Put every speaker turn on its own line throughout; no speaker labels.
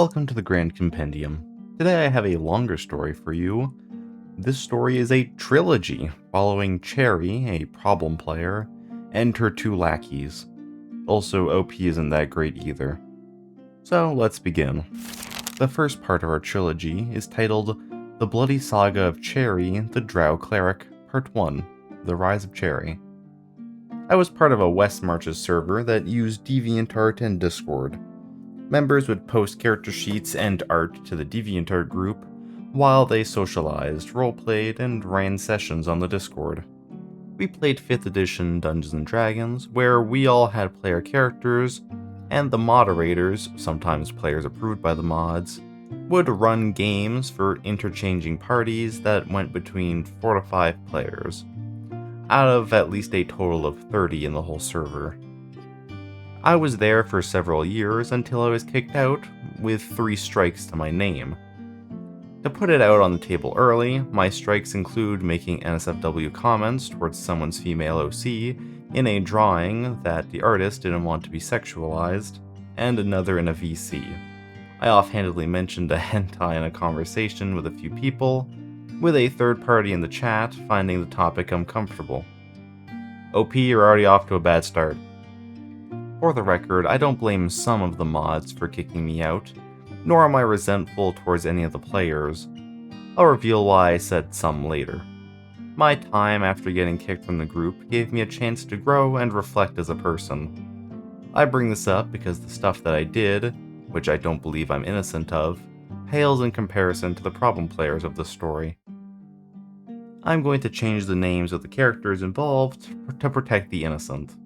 Welcome to the Grand Compendium. Today I have a longer story for you. This story is a trilogy following Cherry, a problem player, and her two lackeys. Also, OP isn't that great either. So let's begin. The first part of our trilogy is titled The Bloody Saga of Cherry, the Drow Cleric, Part 1, The Rise of Cherry. I was part of a westmarches server that used DeviantArt and Discord. Members would post character sheets and art to the DeviantArt group while they socialized, roleplayed, and ran sessions on the Discord. We played 5th edition Dungeons & Dragons, where we all had player characters, and the moderators, sometimes players approved by the mods, would run games for interchanging parties that went between 4 to 5 players, out of at least a total of 30 in the whole server. I was there for several years until I was kicked out with 3 strikes to my name. To put it out on the table early, my strikes include making NSFW comments towards someone's female OC in a drawing that the artist didn't want to be sexualized, and another in a VC. I offhandedly mentioned a hentai in a conversation with a few people, with a third party in the chat finding the topic uncomfortable. OP, you're already off to a bad start. For the record, I don't blame some of the mods for kicking me out, nor am I resentful towards any of the players. I'll reveal why I said some later. My time after getting kicked from the group gave me a chance to grow and reflect as a person. I bring this up because the stuff that I did, which I don't believe I'm innocent of, pales in comparison to the problem players of the story. I'm going to change the names of the characters involved to protect the innocent.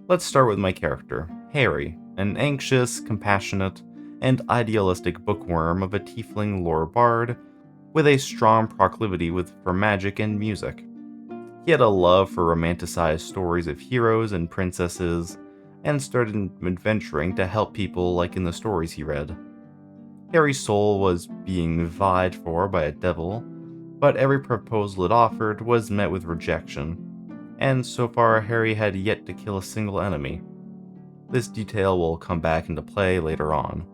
Let's start with my character, Harry, an anxious, compassionate, and idealistic bookworm of a tiefling lore bard with a strong proclivity for magic and music. He had a love for romanticized stories of heroes and princesses, and started adventuring to help people like in the stories he read. Harry's soul was being vied for by a devil, but every proposal it offered was met with rejection. And so far Harry had yet to kill a single enemy. This detail will come back into play later on.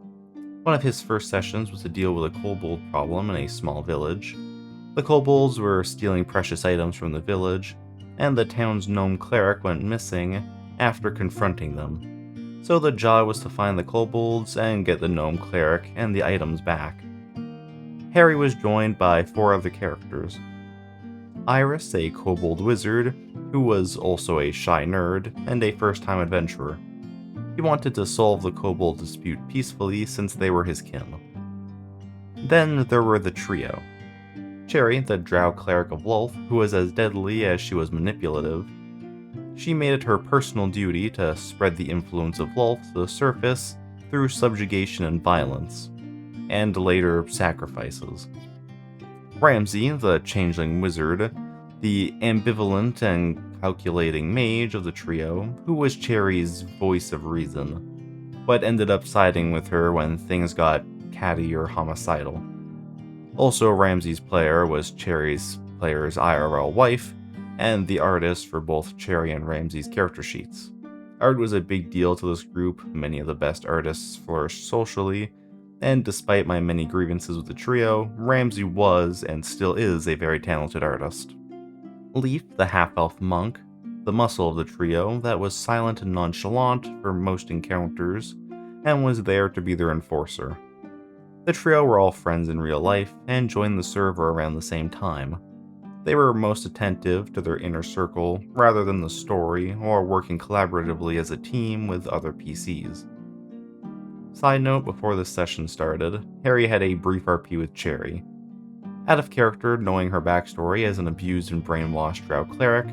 One of his first sessions was to deal with a kobold problem in a small village. The kobolds were stealing precious items from the village, and the town's gnome cleric went missing after confronting them. So the job was to find the kobolds and get the gnome cleric and the items back. Harry was joined by 4 other characters. Iris, a kobold wizard, who was also a shy nerd and a first-time adventurer. He wanted to solve the kobold dispute peacefully since they were his kin. Then there were the trio. Cherry, the drow cleric of Lolth, who was as deadly as she was manipulative. She made it her personal duty to spread the influence of Lolth to the surface through subjugation and violence, and later sacrifices. Ramsay, the changeling wizard, the ambivalent and calculating mage of the trio, who was Cherry's voice of reason, but ended up siding with her when things got catty or homicidal. Also, Ramsay's player was Cherry's player's IRL wife, and the artist for both Cherry and Ramsay's character sheets. Art was a big deal to this group. Many of the best artists flourished socially, and despite my many grievances with the trio, Ramsay was and still is a very talented artist. Leaf, the half-elf monk, the muscle of the trio that was silent and nonchalant for most encounters, and was there to be their enforcer. The trio were all friends in real life and joined the server around the same time. They were most attentive to their inner circle rather than the story or working collaboratively as a team with other PCs. Side note, before this session started, Harry had a brief RP with Cherry. Out of character, knowing her backstory as an abused and brainwashed drow cleric,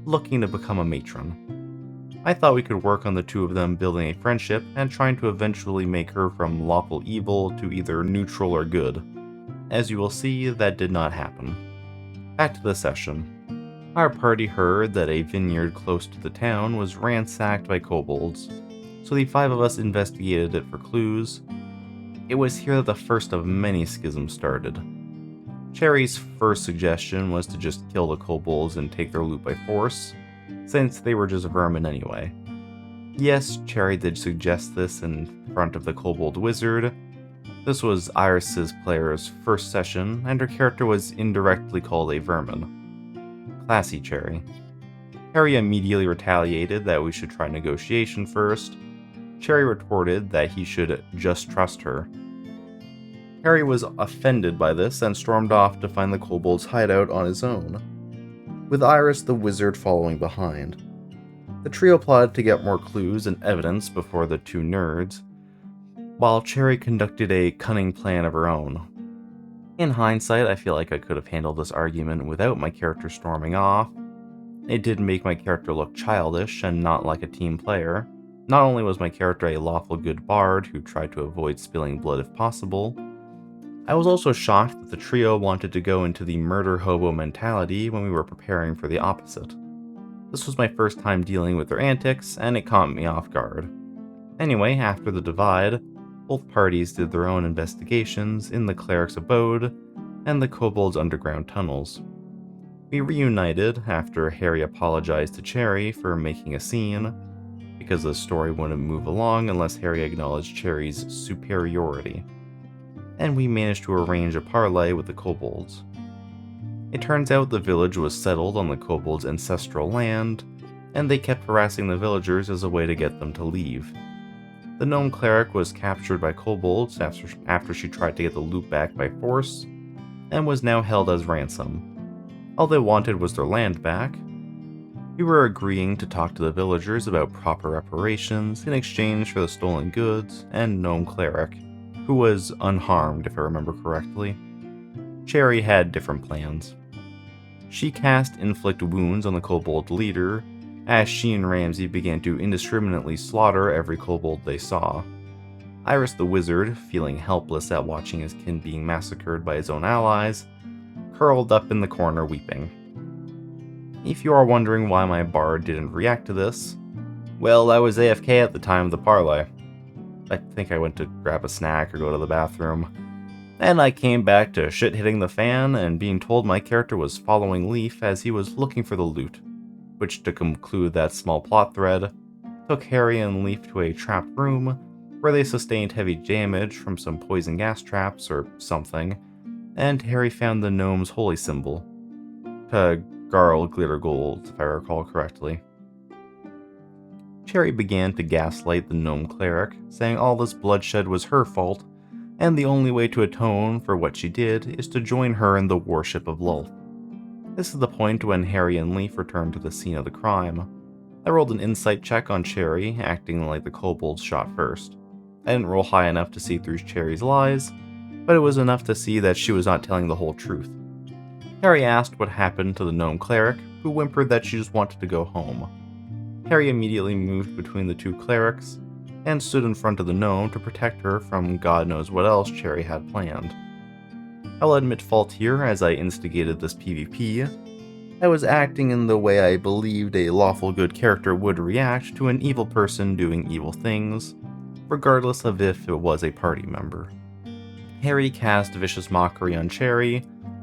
looking to become a matron. I thought we could work on the two of them building a friendship and trying to eventually make her from lawful evil to either neutral or good. As you will see, that did not happen. Back to the session. Our party heard that a vineyard close to the town was ransacked by kobolds, so the 5 of us investigated it for clues. It was here that the first of many schisms started. Cherry's first suggestion was to just kill the kobolds and take their loot by force, since they were just vermin anyway. Yes, Cherry did suggest this in front of the Kobold Wizard. This was Iris's player's first session, and her character was indirectly called a vermin. Classy, Cherry. Harry immediately retaliated that we should try negotiation first. Cherry retorted that he should just trust her. Harry was offended by this and stormed off to find the kobold's hideout on his own, with Iris the wizard following behind. The trio plotted to get more clues and evidence before the two nerds, while Cherry conducted a cunning plan of her own. In hindsight, I feel like I could have handled this argument without my character storming off. It did make my character look childish and not like a team player. Not only was my character a lawful good bard who tried to avoid spilling blood if possible, I was also shocked that the trio wanted to go into the murder hobo mentality when we were preparing for the opposite. This was my first time dealing with their antics, and it caught me off guard. Anyway, after the divide, both parties did their own investigations in the cleric's abode and the kobold's underground tunnels. We reunited after Harry apologized to Cherry for making a scene, because the story wouldn't move along unless Harry acknowledged Cherry's superiority, and we managed to arrange a parley with the kobolds. It turns out the village was settled on the kobolds' ancestral land, and they kept harassing the villagers as a way to get them to leave. The gnome cleric was captured by kobolds after she tried to get the loot back by force, and was now held as ransom. All they wanted was their land back. We were agreeing to talk to the villagers about proper reparations in exchange for the stolen goods and gnome cleric, who was unharmed if I remember correctly. Cherry had different plans. She cast inflict wounds on the kobold leader, as she and Ramsay began to indiscriminately slaughter every kobold they saw. Iris the wizard, feeling helpless at watching his kin being massacred by his own allies, curled up in the corner weeping. If you are wondering why my bard didn't react to this, well, I was AFK at the time of the parley. I think I went to grab a snack or go to the bathroom, and I came back to shit hitting the fan and being told my character was following Leaf as he was looking for the loot, which, to conclude that small plot thread, took Harry and Leaf to a trapped room where they sustained heavy damage from some poison gas traps or something, and Harry found the gnome's holy symbol, Garl Glitter Gold, if I recall correctly. Cherry began to gaslight the gnome cleric, saying all this bloodshed was her fault, and the only way to atone for what she did is to join her in the worship of Lulth. This is the point when Harry and Leaf returned to the scene of the crime. I rolled an insight check on Cherry, acting like the kobolds shot first. I didn't roll high enough to see through Cherry's lies, but it was enough to see that she was not telling the whole truth. Harry asked what happened to the gnome cleric, who whimpered that she just wanted to go home. Harry immediately moved between the two clerics, and stood in front of the gnome to protect her from God knows what else Cherry had planned. I'll admit fault here as I instigated this PvP. I was acting in the way I believed a lawful good character would react to an evil person doing evil things, regardless of if it was a party member. Harry cast Vicious Mockery on Cherry,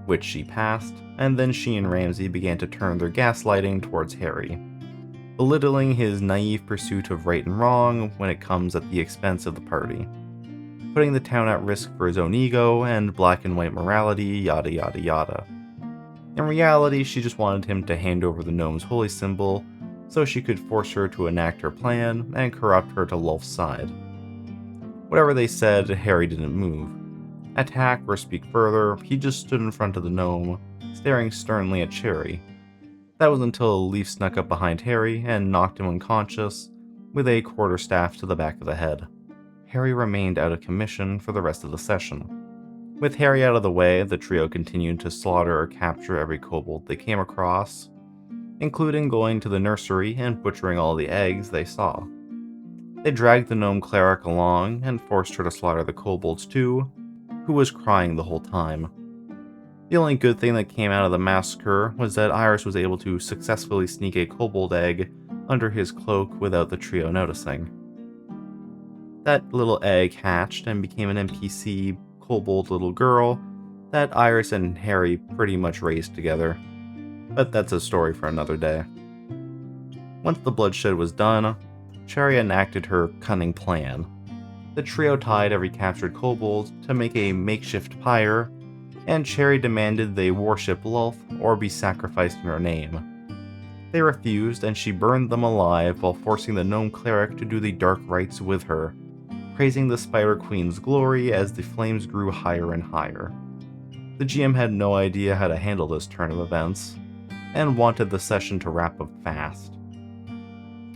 which she passed, and then she and Ramsay began to turn their gaslighting towards Harry, belittling his naive pursuit of right and wrong when it comes at the expense of the party, putting the town at risk for his own ego and black and white morality, yada yada yada. In reality, she just wanted him to hand over the gnome's holy symbol so she could force her to enact her plan and corrupt her to Lulth's side. Whatever they said, Harry didn't move. Attack or speak further, he just stood in front of the gnome, staring sternly at Cherry. That was until Leaf snuck up behind Harry and knocked him unconscious with a quarterstaff to the back of the head. Harry remained out of commission for the rest of the session. With Harry out of the way, the trio continued to slaughter or capture every kobold they came across, including going to the nursery and butchering all the eggs they saw. They dragged the gnome cleric along and forced her to slaughter the kobolds too, who was crying the whole time. The only good thing that came out of the massacre was that Iris was able to successfully sneak a kobold egg under his cloak without the trio noticing. That little egg hatched and became an NPC kobold little girl that Iris and Harry pretty much raised together, but that's a story for another day. Once the bloodshed was done, Cherry enacted her cunning plan. The trio tied every captured kobold to make a makeshift pyre, and Cherry demanded they worship Lulth or be sacrificed in her name. They refused, and she burned them alive while forcing the gnome cleric to do the dark rites with her, praising the Spider Queen's glory as the flames grew higher and higher. The GM had no idea how to handle this turn of events, and wanted the session to wrap up fast.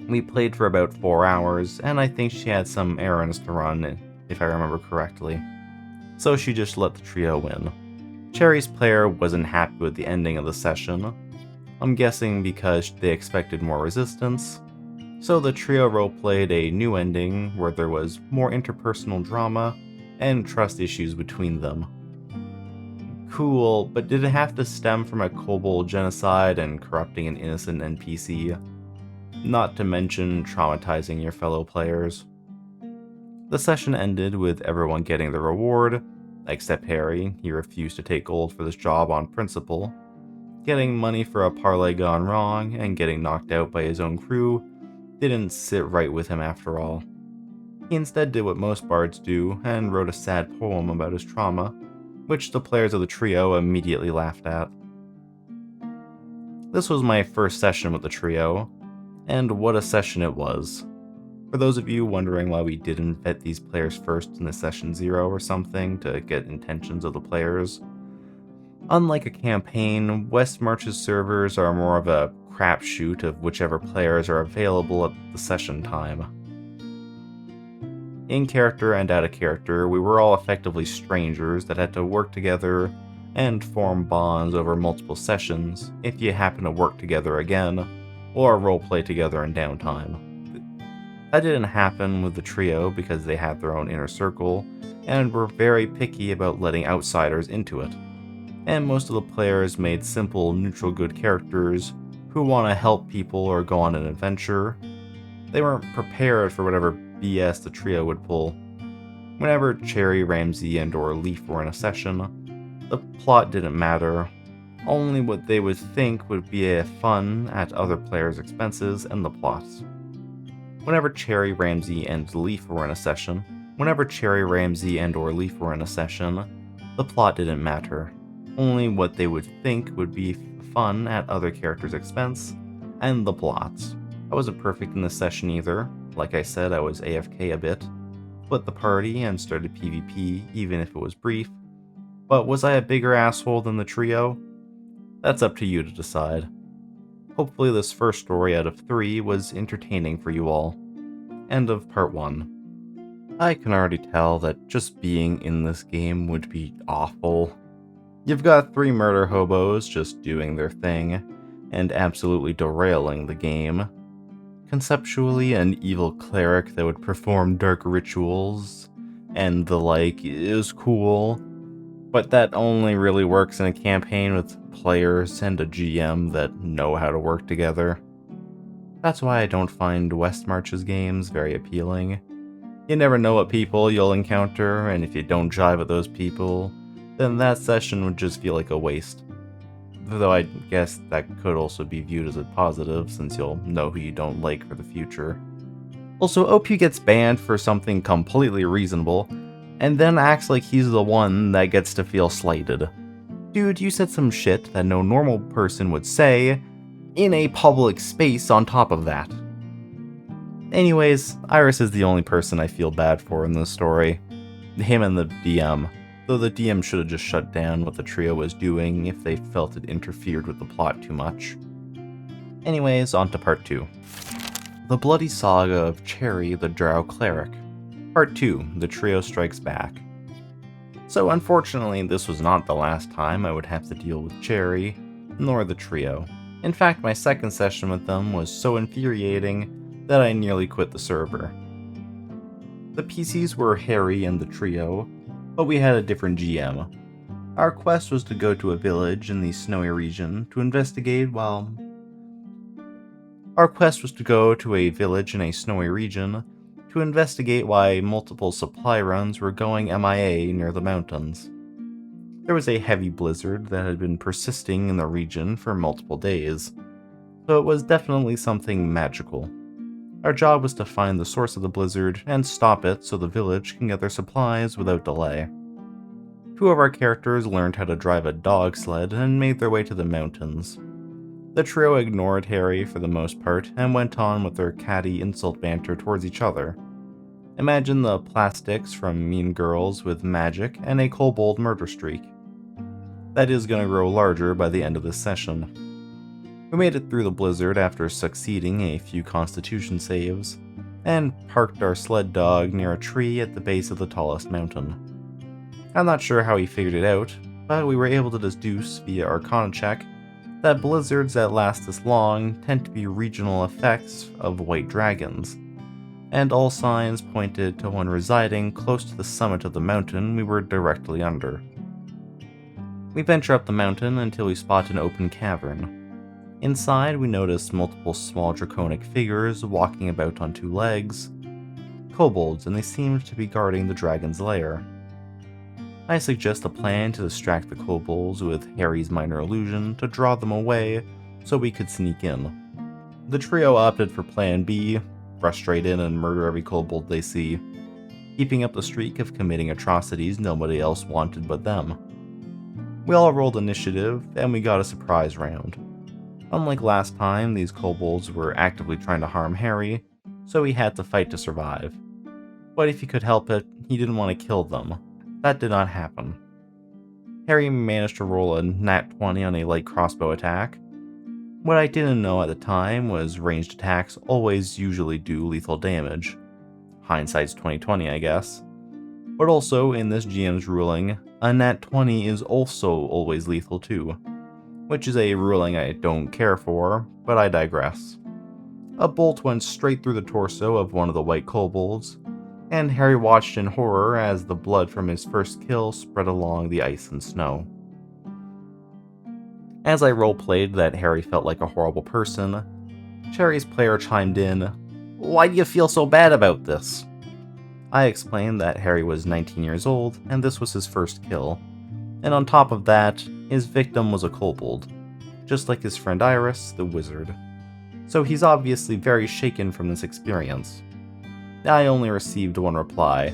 We played for about 4 hours, and I think she had some errands to run, if I remember correctly. So she just let the trio win. Cherry's player wasn't happy with the ending of the session. I'm guessing because they expected more resistance. So the trio roleplayed a new ending where there was more interpersonal drama and trust issues between them. Cool, but did it have to stem from a kobold genocide and corrupting an innocent NPC? Not to mention traumatizing your fellow players. The session ended with everyone getting the reward, except Harry. He refused to take gold for this job on principle. Getting money for a parlay gone wrong and getting knocked out by his own crew didn't sit right with him after all. He instead did what most bards do and wrote a sad poem about his trauma, which the players of the trio immediately laughed at. This was my first session with the trio, and what a session it was. For those of you wondering why we didn't vet these players first in the session 0 or something to get intentions of the players, unlike a campaign, westmarches servers are more of a crapshoot of whichever players are available at the session time. In character and out of character, we were all effectively strangers that had to work together and form bonds over multiple sessions if you happen to work together again, or roleplay together in downtime. That didn't happen with the trio because they had their own inner circle and were very picky about letting outsiders into it. And most of the players made simple, neutral good characters who want to help people or go on an adventure. They weren't prepared for whatever BS the trio would pull. Whenever Cherry, Ramsey, and or Leaf were in a session, the plot didn't matter. Only what they would think would be a fun at other players' expenses and the plots. Whenever Cherry, Ramsey, and Leaf were in a session, the plot didn't matter. Only what they would think would be fun at other characters' expense, and the plots. I wasn't perfect in this session either. Like I said, I was AFK a bit, split the party and started PvP even if it was brief. But was I a bigger asshole than the trio? That's up to you to decide. Hopefully this first story out of 3 was entertaining for you all. End of part 1. I can already tell that just being in this game would be awful. You've got 3 murder hobos just doing their thing, and absolutely derailing the game. Conceptually, an evil cleric that would perform dark rituals and the like is cool, but that only really works in a campaign with players and a GM that know how to work together. That's why I don't find westmarches games very appealing. You never know what people you'll encounter, and if you don't jive with those people, then that session would just feel like a waste. Though I guess that could also be viewed as a positive, since you'll know who you don't like for the future. Also, OP gets banned for something completely reasonable, and then acts like he's the one that gets to feel slighted. Dude, you said some shit that no normal person would say in a public space on top of that. Anyways, Iris is the only person I feel bad for in this story. Him and the DM. Though the DM should have just shut down what the trio was doing if they felt it interfered with the plot too much. Anyways, on to part 2. The Bloody Saga of Cherry the Drow Cleric. Part 2, The Trio Strikes Back. So unfortunately, this was not the last time I would have to deal with Cherry, nor the trio. In fact, my second session with them was so infuriating that I nearly quit the server. The PCs were Harry and the trio, but we had a different GM. Our quest was to go to a village in the snowy region to investigate why multiple supply runs were going MIA near the mountains. There was a heavy blizzard that had been persisting in the region for multiple days, so it was definitely something magical. Our job was to find the source of the blizzard and stop it so the village can get their supplies without delay. Two of our characters learned how to drive a dog sled and made their way to the mountains. The trio ignored Harry for the most part and went on with their catty insult banter towards each other. Imagine the plastics from Mean Girls with magic and a kobold murder streak. That is going to grow larger by the end of this session. We made it through the blizzard after succeeding a few constitution saves, and parked our sled dog near a tree at the base of the tallest mountain. I'm not sure how he figured it out, but we were able to deduce via Arcana check that blizzards that last this long tend to be regional effects of white dragons, and all signs pointed to one residing close to the summit of the mountain we were directly under. We venture up the mountain until we spot an open cavern. Inside, we notice multiple small draconic figures walking about on two legs, kobolds, and they seem to be guarding the dragon's lair. I suggest a plan to distract the kobolds with Harry's minor illusion to draw them away so we could sneak in. The trio opted for plan B, rush straight in and murder every kobold they see, keeping up the streak of committing atrocities nobody else wanted but them. We all rolled initiative, and we got a surprise round. Unlike last time, these kobolds were actively trying to harm Harry, so he had to fight to survive. But if he could help it, he didn't want to kill them. That did not happen. Harry managed to roll a nat 20 on a light crossbow attack. What I didn't know at the time was ranged attacks always usually do lethal damage. Hindsight's 20/20, I guess. But also, in this GM's ruling, a nat 20 is also always lethal too, which is a ruling I don't care for, but I digress. A bolt went straight through the torso of one of the white kobolds, and Harry watched in horror as the blood from his first kill spread along the ice and snow. As I roleplayed that Harry felt like a horrible person, Cherry's player chimed in, "Why do you feel so bad about this?" I explained that Harry was 19 years old and this was his first kill, and on top of that, his victim was a kobold, just like his friend Iris, the wizard. So he's obviously very shaken from this experience. I only received one reply,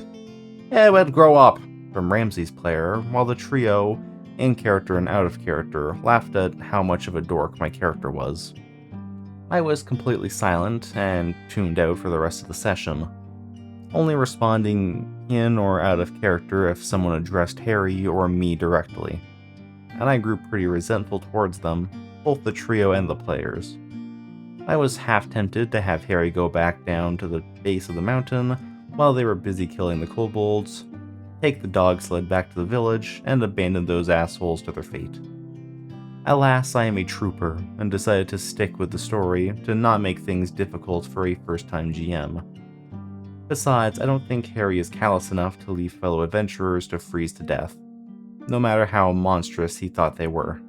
well, grow up, from Ramsey's player, while the trio, in character and out of character, laughed at how much of a dork my character was. I was completely silent and tuned out for the rest of the session, only responding in or out of character if someone addressed Harry or me directly, and I grew pretty resentful towards them, both the trio and the players. I was half tempted to have Harry go back down to the base of the mountain while they were busy killing the kobolds, take the dog sled back to the village, and abandon those assholes to their fate. Alas, I am a trooper, and decided to stick with the story to not make things difficult for a first-time GM. Besides, I don't think Harry is callous enough to leave fellow adventurers to freeze to death, no matter how monstrous he thought they were.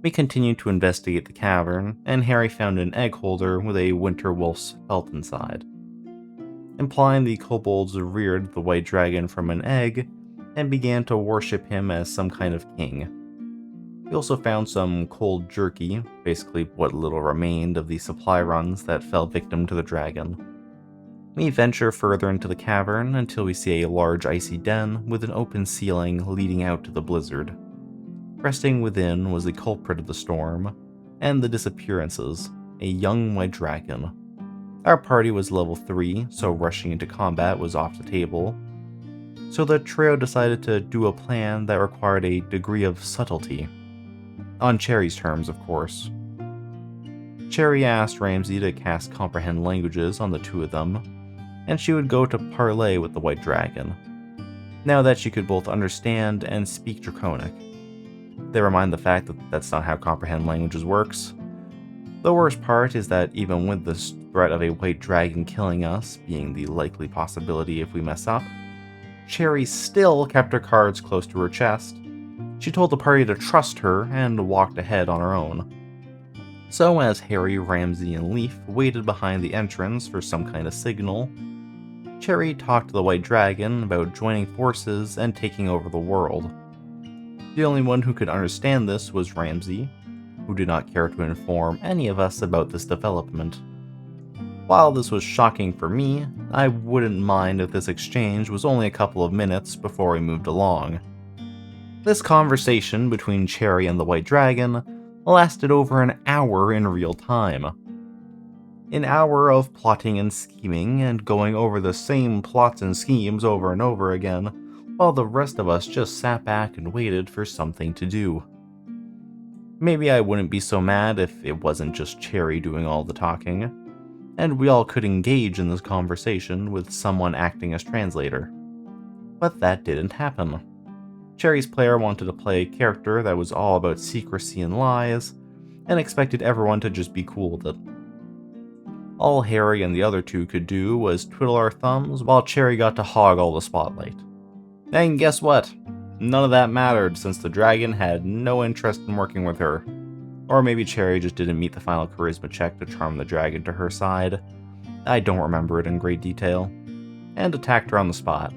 We continued to investigate the cavern, and Harry found an egg holder with a winter wolf's pelt inside, implying the kobolds reared the white dragon from an egg and began to worship him as some kind of king. We also found some cold jerky, basically what little remained of the supply runs that fell victim to the dragon. We venture further into the cavern until we see a large icy den with an open ceiling leading out to the blizzard. Resting within was the culprit of the storm, and the disappearances, a young white dragon. Our party was level 3, so rushing into combat was off the table, so the trio decided to do a plan that required a degree of subtlety. On Cherry's terms, of course. Cherry asked Ramsey to cast Comprehend Languages on the two of them, and she would go to parley with the white dragon, now that she could both understand and speak Draconic. Never mind the fact that that's not how Comprehend Languages works. The worst part is that even with the threat of a white dragon killing us being the likely possibility if we mess up, Cherry still kept her cards close to her chest. She told the party to trust her and walked ahead on her own. So as Harry, Ramsey, and Leaf waited behind the entrance for some kind of signal, Cherry talked to the white dragon about joining forces and taking over the world. The only one who could understand this was Ramsey, who did not care to inform any of us about this development. While this was shocking for me, I wouldn't mind if this exchange was only a couple of minutes before we moved along. This conversation between Cherry and the White Dragon lasted over an hour in real time. An hour of plotting and scheming and going over the same plots and schemes over and over again, while the rest of us just sat back and waited for something to do. Maybe I wouldn't be so mad if it wasn't just Cherry doing all the talking, and we all could engage in this conversation with someone acting as translator. But that didn't happen. Cherry's player wanted to play a character that was all about secrecy and lies, and expected everyone to just be cool with it. All Harry and the other two could do was twiddle our thumbs while Cherry got to hog all the spotlight. And guess what? None of that mattered since the dragon had no interest in working with her. Or maybe Cherry just didn't meet the final charisma check to charm the dragon to her side. I don't remember it in great detail. And attacked her on the spot.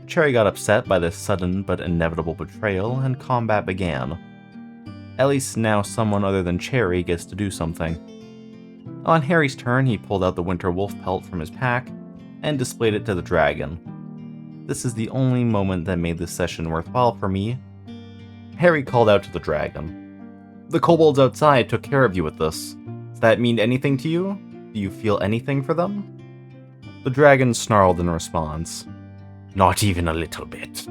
Cherry got upset by this sudden but inevitable betrayal, and combat began. At least now someone other than Cherry gets to do something. On Harry's turn, he pulled out the winter wolf pelt from his pack and displayed it to the dragon. This is the only moment that made this session worthwhile for me. Harry called out to the dragon. "The kobolds outside took care of you with this. Does that mean anything to you? Do you feel anything for them?" The dragon snarled in response. "Not even a little bit."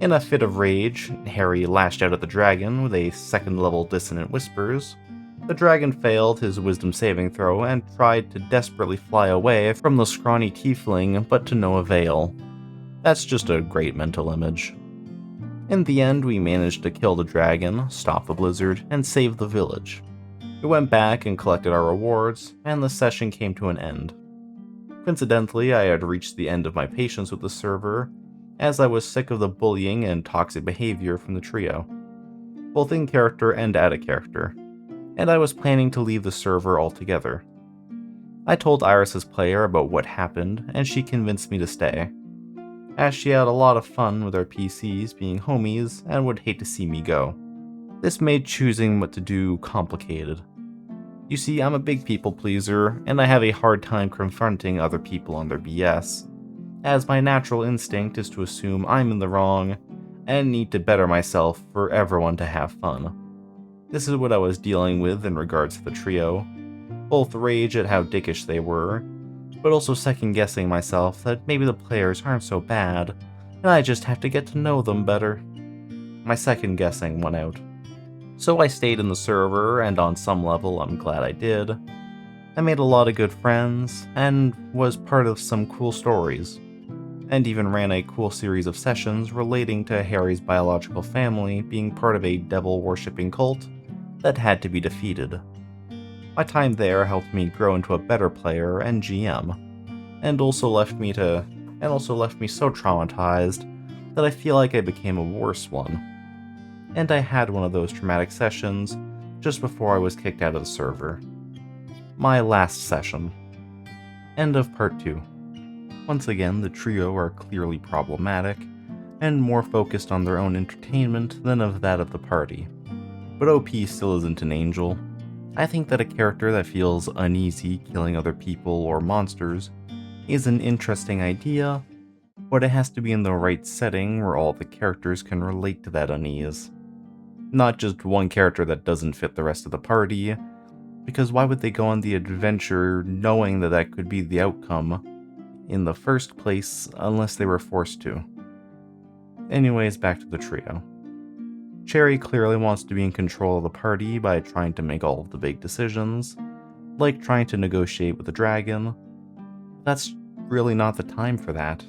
In a fit of rage, Harry lashed out at the dragon with a second-level dissonant whispers. The dragon failed his wisdom saving throw and tried to desperately fly away from the scrawny tiefling, but to no avail. That's just a great mental image. In the end, we managed to kill the dragon, stop the blizzard, and save the village. We went back and collected our rewards, and the session came to an end. Coincidentally, I had reached the end of my patience with the server, as I was sick of the bullying and toxic behavior from the trio, both in character and out of character, and I was planning to leave the server altogether. I told Iris's player about what happened, and she convinced me to stay, as she had a lot of fun with our PCs being homies and would hate to see me go. This made choosing what to do complicated. You see, I'm a big people pleaser, and I have a hard time confronting other people on their BS, as my natural instinct is to assume I'm in the wrong and need to better myself for everyone to have fun. This is what I was dealing with in regards to the trio, both rage at how dickish they were, but also second-guessing myself that maybe the players aren't so bad, and I just have to get to know them better. My second-guessing won out. So I stayed in the server, and on some level I'm glad I did. I made a lot of good friends, and was part of some cool stories, and even ran a cool series of sessions relating to Harry's biological family being part of a devil-worshipping cult that had to be defeated. My time there helped me grow into a better player and GM, and also left me so traumatized that I feel like I became a worse one. And I had one of those traumatic sessions just before I was kicked out of the server. My last session. End of part 2. Once again, the trio are clearly problematic, and more focused on their own entertainment than of that of the party. But OP still isn't an angel. I think that a character that feels uneasy killing other people or monsters is an interesting idea, but it has to be in the right setting where all the characters can relate to that unease. Not just one character that doesn't fit the rest of the party, because why would they go on the adventure knowing that that could be the outcome in the first place unless they were forced to? Anyways, back to the trio. Cherry clearly wants to be in control of the party by trying to make all of the big decisions, like trying to negotiate with the dragon. That's really not the time for that.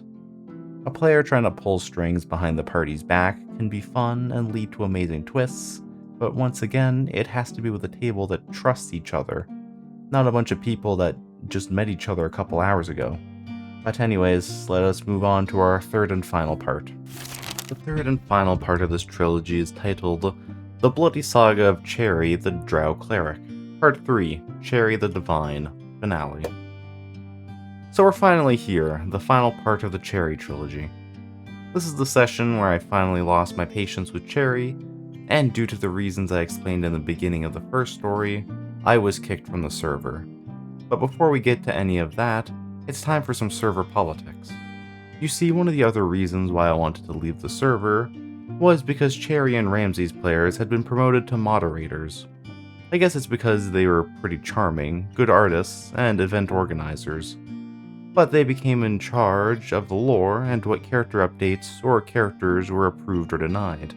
A player trying to pull strings behind the party's back can be fun and lead to amazing twists, but once again, it has to be with a table that trusts each other, not a bunch of people that just met each other a couple hours ago. But anyways, let us move on to our third and final part. The third and final part of this trilogy is titled The Bloody Saga of Cherry the Drow Cleric, Part 3, Cherry the Divine, Finale. So we're finally here, the final part of the Cherry trilogy. This is the session where I finally lost my patience with Cherry, and due to the reasons I explained in the beginning of the first story, I was kicked from the server. But before we get to any of that, it's time for some server politics. You see, one of the other reasons why I wanted to leave the server was because Cherry and Ramsey's players had been promoted to moderators. I guess it's because they were pretty charming, good artists, and event organizers. But they became in charge of the lore and what character updates or characters were approved or denied.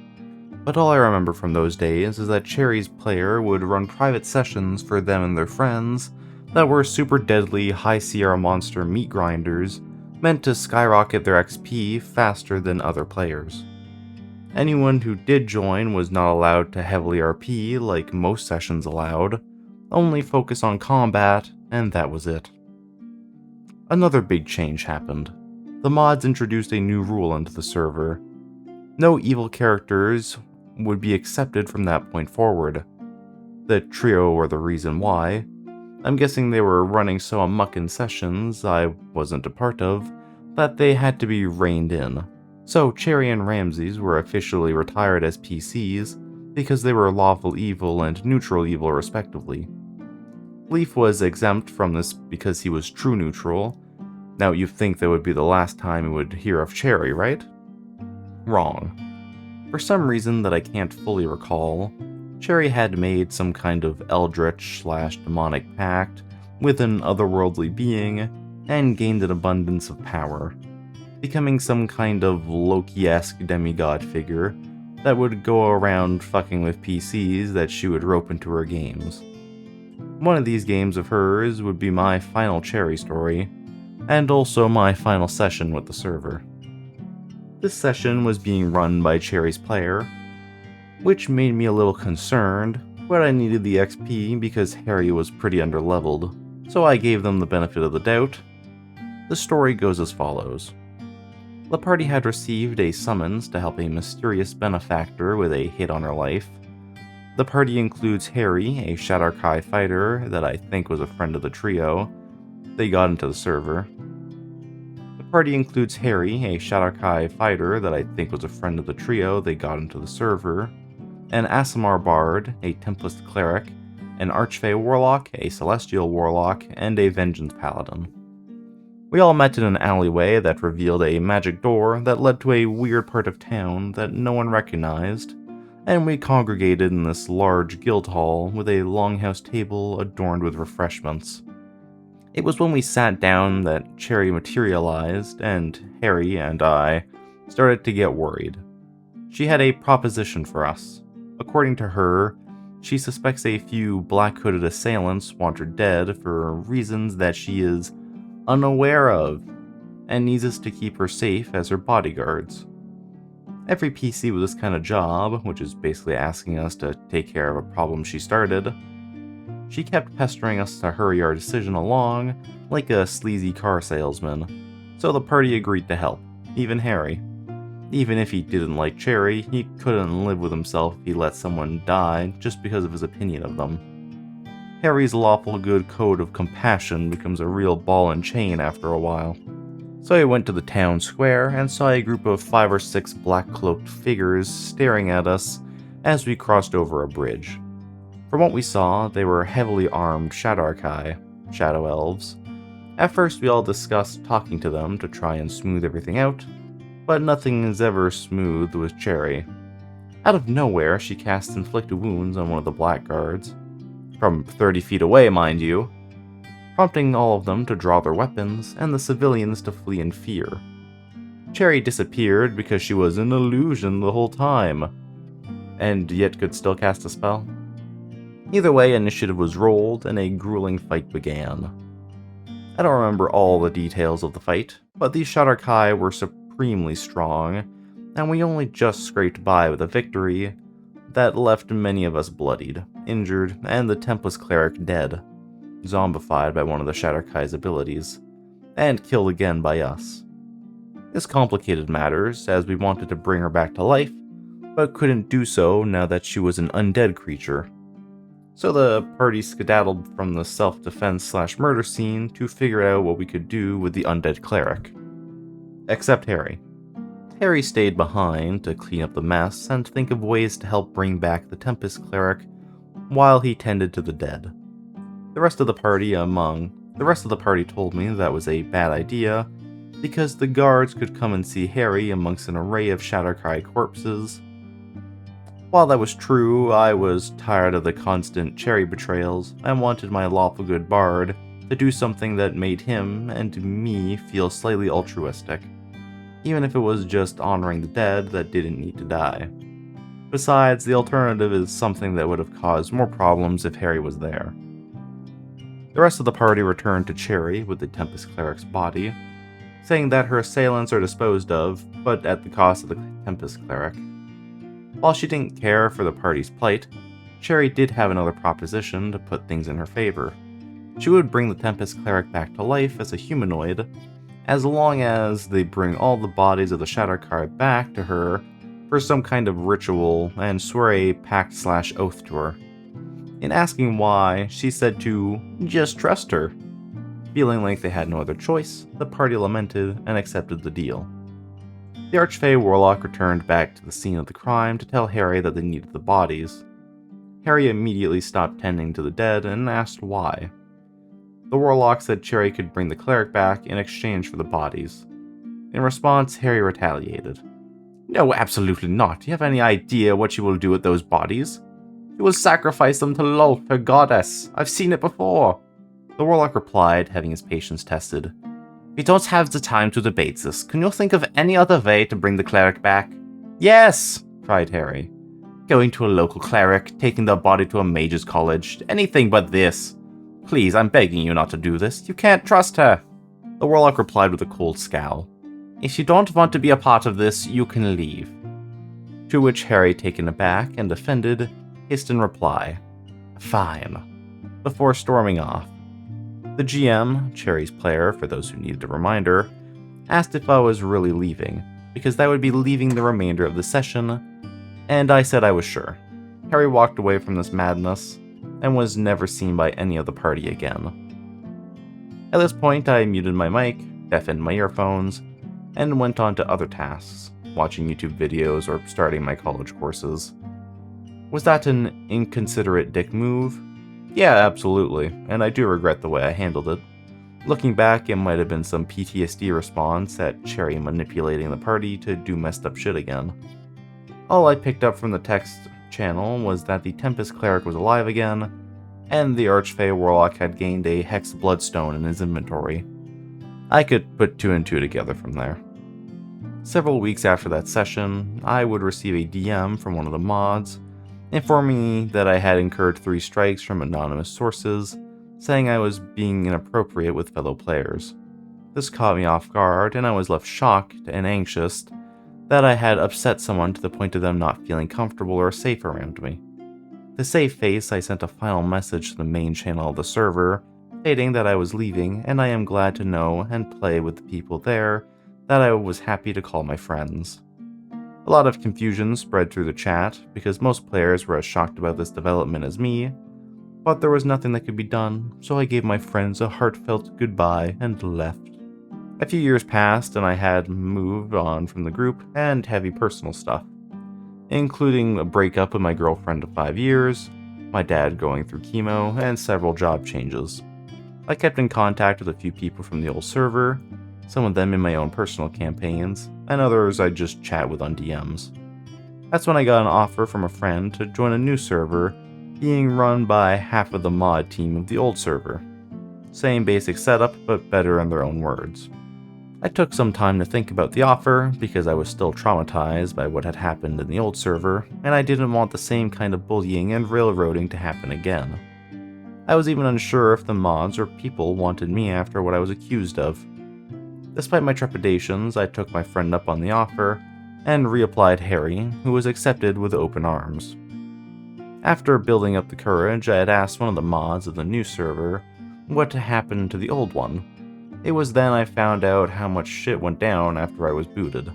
But all I remember from those days is that Cherry's player would run private sessions for them and their friends that were super deadly high Sierra monster meat grinders meant to skyrocket their XP faster than other players. Anyone who did join was not allowed to heavily RP like most sessions allowed, only focus on combat, and that was it. Another big change happened. The mods introduced a new rule into the server. No evil characters would be accepted from that point forward. The trio were the reason why. I'm guessing they were running so amok in sessions I wasn't a part of, that they had to be reined in. So Cherry and Ramsey's were officially retired as PCs because they were lawful evil and neutral evil respectively. Leaf was exempt from this because he was true neutral. Now you'd think that would be the last time you would hear of Cherry, right? Wrong. For some reason that I can't fully recall, Cherry had made some kind of eldritch/demonic pact with an otherworldly being and gained an abundance of power, becoming some kind of Loki-esque demigod figure that would go around fucking with PCs that she would rope into her games. One of these games of hers would be my final Cherry story, and also my final session with the server. This session was being run by Cherry's player, which made me a little concerned, but I needed the XP because Harry was pretty underleveled, so I gave them the benefit of the doubt. The story goes as follows. The party had received a summons to help a mysterious benefactor with a hit on her life. The party includes Harry, a Shadar-kai fighter that I think was a friend of the trio. They got into the server. The party includes Harry, a Shadar-kai fighter that I think was a friend of the trio. They got into the server. An Aasimar bard, a Tempest cleric, an Archfey warlock, a Celestial warlock, and a Vengeance paladin. We all met in an alleyway that revealed a magic door that led to a weird part of town that no one recognized, and we congregated in this large guild hall with a longhouse table adorned with refreshments. It was when we sat down that Cherry materialized, and Harry and I started to get worried. She had a proposition for us. According to her, she suspects a few black-hooded assailants want her dead for reasons that she is unaware of, and needs us to keep her safe as her bodyguards. Every PC with this kind of job, which is basically asking us to take care of a problem she started, she kept pestering us to hurry our decision along like a sleazy car salesman, so the party agreed to help, even Harry. Even if he didn't like Cherry, he couldn't live with himself if he let someone die just because of his opinion of them. Harry's lawful good code of compassion becomes a real ball and chain after a while. So I went to the town square and saw a group of 5 or 6 black-cloaked figures staring at us as we crossed over a bridge. From what we saw, they were heavily armed Shadar-kai, shadow elves. At first we all discussed talking to them to try and smooth everything out, but nothing is ever smooth with Cherry. Out of nowhere, she casts inflict wounds on one of the blackguards. From 30 feet away, mind you, prompting all of them to draw their weapons and the civilians to flee in fear. Cherry disappeared because she was an illusion the whole time, and yet could still cast a spell. Either way, initiative was rolled and a grueling fight began. I don't remember all the details of the fight, but these Shadar-kai were supremely strong, and we only just scraped by with a victory that left many of us bloodied, injured, and the Tempest cleric dead, zombified by one of the Shadar-kai's abilities, and killed again by us. This complicated matters, as we wanted to bring her back to life, but couldn't do so now that she was an undead creature. So the party skedaddled from the self-defense/murder scene to figure out what we could do with the undead cleric. Except Harry. Harry stayed behind to clean up the mess and think of ways to help bring back the Tempest cleric while he tended to the dead. The rest of the party, among The rest of the party told me that was a bad idea, because the guards could come and see Harry amongst an array of Shatterkai corpses. While that was true, I was tired of the constant Cherry betrayals and wanted my lawful good bard to do something that made him and me feel slightly altruistic, even if it was just honoring the dead that didn't need to die. Besides, the alternative is something that would have caused more problems if Harry was there. The rest of the party returned to Cherry with the Tempest Cleric's body, saying that her assailants are disposed of, but at the cost of the Tempest Cleric. While she didn't care for the party's plight, Cherry did have another proposition to put things in her favor. She would bring the Tempest Cleric back to life as a humanoid, as long as they bring all the bodies of the Shatterkai back to her for some kind of ritual and swear a pact/oath to her. In asking why, she said to just trust her. Feeling like they had no other choice, the party lamented and accepted the deal. The Archfey Warlock returned back to the scene of the crime to tell Harry that they needed the bodies. Harry immediately stopped tending to the dead and asked why. The Warlock said Cherry could bring the cleric back in exchange for the bodies. In response, Harry retaliated. No, absolutely not. Do you have any idea what she will do with those bodies? She will sacrifice them to Lolth, her goddess. I've seen it before. The Warlock replied, having his patience tested. We don't have the time to debate this. Can you think of any other way to bring the cleric back? Yes, cried Harry. Going to a local cleric, taking their body to a mage's college, anything but this. Please, I'm begging you not to do this. You can't trust her. The Warlock replied with a cold scowl. If you don't want to be a part of this, you can leave. To which Harry, taken aback and offended, hissed in reply, Fine, before storming off. The GM, Cherry's player for those who needed a reminder, asked if I was really leaving, because that would be leaving the remainder of the session, and I said I was sure. Harry walked away from this madness, and was never seen by any of the party again. At this point, I muted my mic, deafened my earphones, and went on to other tasks, watching YouTube videos or starting my college courses. Was that an inconsiderate dick move? Yeah, absolutely, and I do regret the way I handled it. Looking back, it might have been some PTSD response at Cherry manipulating the party to do messed up shit again. All I picked up from the text channel was that the Tempest Cleric was alive again, and the Archfey Warlock had gained a Hex Bloodstone in his inventory. I could put two and two together from there. Several weeks after that session, I would receive a DM from one of the mods, informing me that I had incurred 3 strikes from anonymous sources, saying I was being inappropriate with fellow players. This caught me off guard, and I was left shocked and anxious that I had upset someone to the point of them not feeling comfortable or safe around me. To save face, I sent a final message to the main channel of the server, stating that I was leaving and I am glad to know and play with the people there that I was happy to call my friends. A lot of confusion spread through the chat because most players were as shocked about this development as me, but there was nothing that could be done, so I gave my friends a heartfelt goodbye and left. A few years passed and I had moved on from the group and heavy personal stuff, including a breakup with my girlfriend of 5 years, my dad going through chemo, and several job changes. I kept in contact with a few people from the old server, some of them in my own personal campaigns, and others I just chat with on DMs. That's when I got an offer from a friend to join a new server being run by half of the mod team of the old server. Same basic setup, but better in their own words. I took some time to think about the offer because I was still traumatized by what had happened in the old server, and I didn't want the same kind of bullying and railroading to happen again. I was even unsure if the mods or people wanted me after what I was accused of. Despite my trepidations, I took my friend up on the offer and reapplied Harry, who was accepted with open arms. After building up the courage, I had asked one of the mods of the new server what happened to the old one. It was then I found out how much shit went down after I was booted.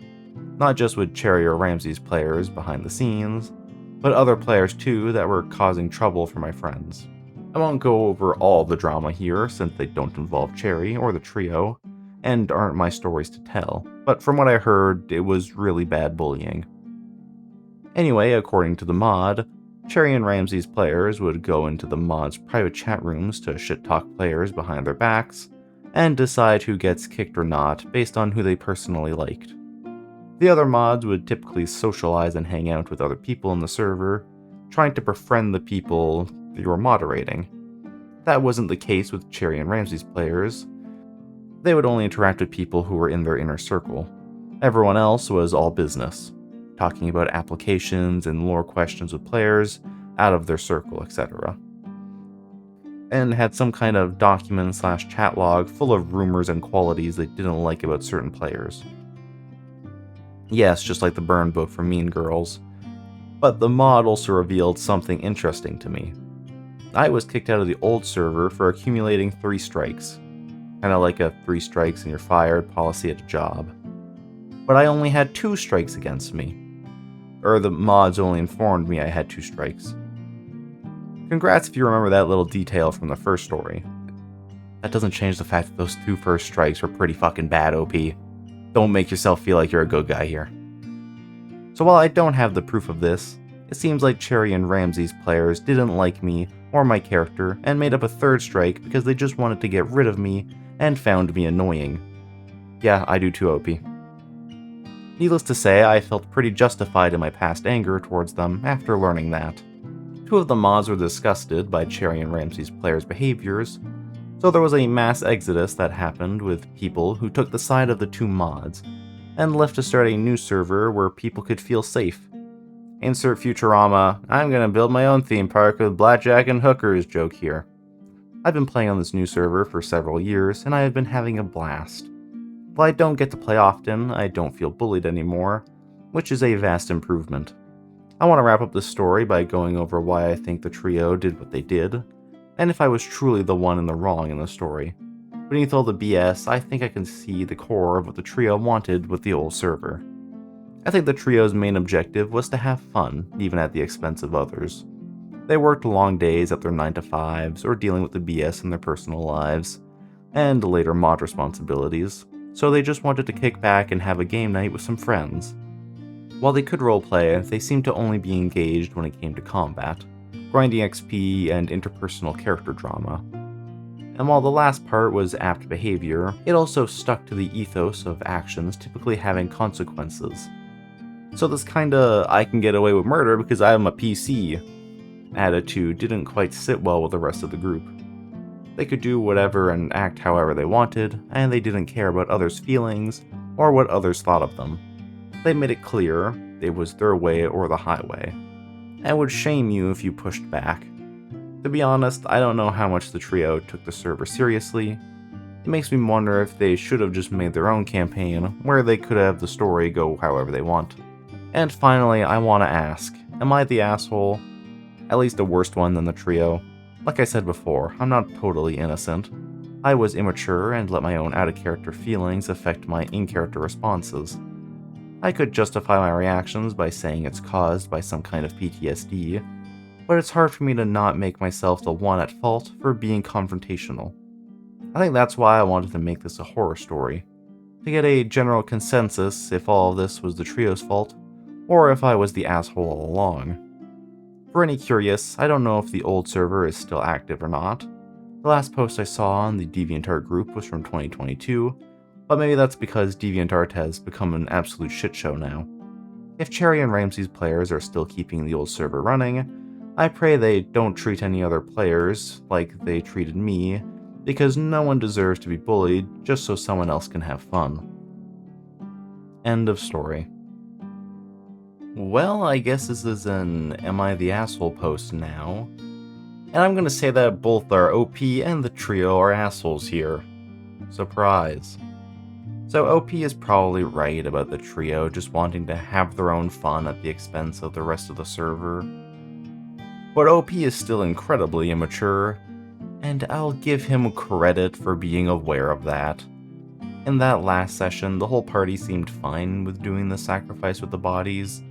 Not just with Cherry or Ramsey's players behind the scenes, but other players too that were causing trouble for my friends. I won't go over all the drama here since they don't involve Cherry or the trio, and aren't my stories to tell, but from what I heard, it was really bad bullying. Anyway, according to the mod, Cherry and Ramsey's players would go into the mod's private chat rooms to shit-talk players behind their backs, and decide who gets kicked or not based on who they personally liked. The other mods would typically socialize and hang out with other people in the server, trying to befriend the people you were moderating. That wasn't the case with Cherry and Ramsey's players. They would only interact with people who were in their inner circle. Everyone else was all business, talking about applications and lore questions with players out of their circle, etc. And had some kind of document/chat log full of rumors and qualities they didn't like about certain players. Yes, just like the burn book from Mean Girls. But the mod also revealed something interesting to me. I was kicked out of the old server for accumulating 3 strikes. Kinda like a 3 strikes and you're fired policy at a job. But I only had 2 strikes against me. Or the mods only informed me I had 2 strikes. Congrats if you remember that little detail from the first story. That doesn't change the fact that those 2 first strikes were pretty fucking bad, OP. Don't make yourself feel like you're a good guy here. So while I don't have the proof of this, it seems like Cherry and Ramsey's players didn't like me or my character and made up a 3rd strike because they just wanted to get rid of me and found me annoying. Yeah, I do too, OP. Needless to say, I felt pretty justified in my past anger towards them after learning that. 2 of the mods were disgusted by Cherry and Ramsey's players' behaviors, so there was a mass exodus that happened with people who took the side of the 2 mods, and left to start a new server where people could feel safe. Insert Futurama, I'm gonna build my own theme park with blackjack and hookers joke here. I've been playing on this new server for several years, and I have been having a blast. While I don't get to play often, I don't feel bullied anymore, which is a vast improvement. I want to wrap up this story by going over why I think the trio did what they did, and if I was truly the one in the wrong in the story. Beneath all the BS, I think I can see the core of what the trio wanted with the old server. I think the trio's main objective was to have fun, even at the expense of others. They worked long days at their 9-to-5s, or dealing with the BS in their personal lives, and later mod responsibilities, so they just wanted to kick back and have a game night with some friends. While they could roleplay, they seemed to only be engaged when it came to combat, grinding XP, and interpersonal character drama. And while the last part was apt behavior, it also stuck to the ethos of actions typically having consequences. So this kinda I can get away with murder because I'm a PC attitude didn't quite sit well with the rest of the group. They could do whatever and act however they wanted, and they didn't care about others' feelings or what others thought of them. They made it clear it was their way or the highway, and would shame you if you pushed back. To be honest, I don't know how much the trio took the server seriously. It makes me wonder if they should have just made their own campaign, where they could have the story go however they want. And finally, I want to ask, am I the asshole? At least a worse one than the trio? Like I said before, I'm not totally innocent. I was immature and let my own out-of-character feelings affect my in-character responses. I could justify my reactions by saying it's caused by some kind of PTSD, but it's hard for me to not make myself the one at fault for being confrontational. I think that's why I wanted to make this a horror story, to get a general consensus if all of this was the trio's fault, or if I was the asshole all along. For any curious, I don't know if the old server is still active or not. The last post I saw on the DeviantArt group was from 2022, but maybe that's because DeviantArt has become an absolute shitshow now. If Cherry and Ramsey's players are still keeping the old server running, I pray they don't treat any other players like they treated me, because no one deserves to be bullied just so someone else can have fun. End of story. Well, I guess this is an Am I the Asshole post now, and I'm gonna say that both our OP and the trio are assholes here. Surprise. So OP is probably right about the trio just wanting to have their own fun at the expense of the rest of the server. But OP is still incredibly immature, and I'll give him credit for being aware of that. In that last session, the whole party seemed fine with doing the sacrifice with the bodies,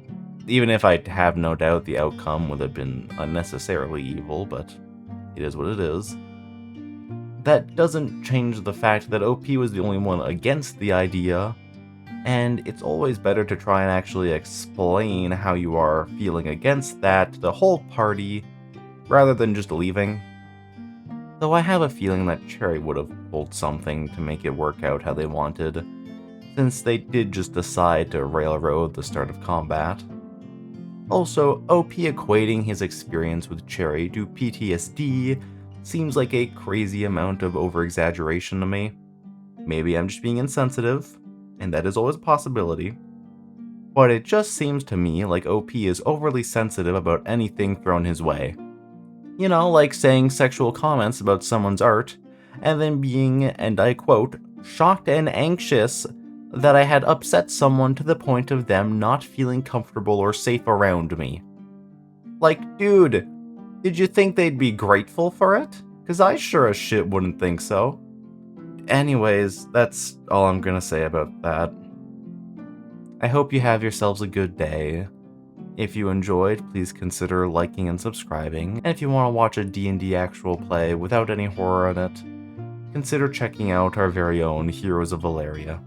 even if I have no doubt the outcome would have been unnecessarily evil, but it is what it is. That doesn't change the fact that OP was the only one against the idea, And it's always better to try and actually explain how you are feeling against that to the whole party, rather than just leaving. Though I have a feeling that Cherry would have pulled something to make it work out how they wanted, since they did just decide to railroad the start of combat. Also, OP equating his experience with Cherry to PTSD seems like a crazy amount of over-exaggeration to me. Maybe I'm just being insensitive, and that is always a possibility. But it just seems to me like OP is overly sensitive about anything thrown his way. You know, like saying sexual comments about someone's art, and then being, and I quote, shocked and anxious that I had upset someone to the point of them not feeling comfortable or safe around me. Like, dude, did you think they'd be grateful for it? 'Cause I sure as shit wouldn't think so. Anyways, that's all I'm gonna say about that. I hope you have yourselves a good day. If you enjoyed, please consider liking and subscribing, and if you want to watch a D&D actual play without any horror in it, consider checking out our very own Heroes of Valeria.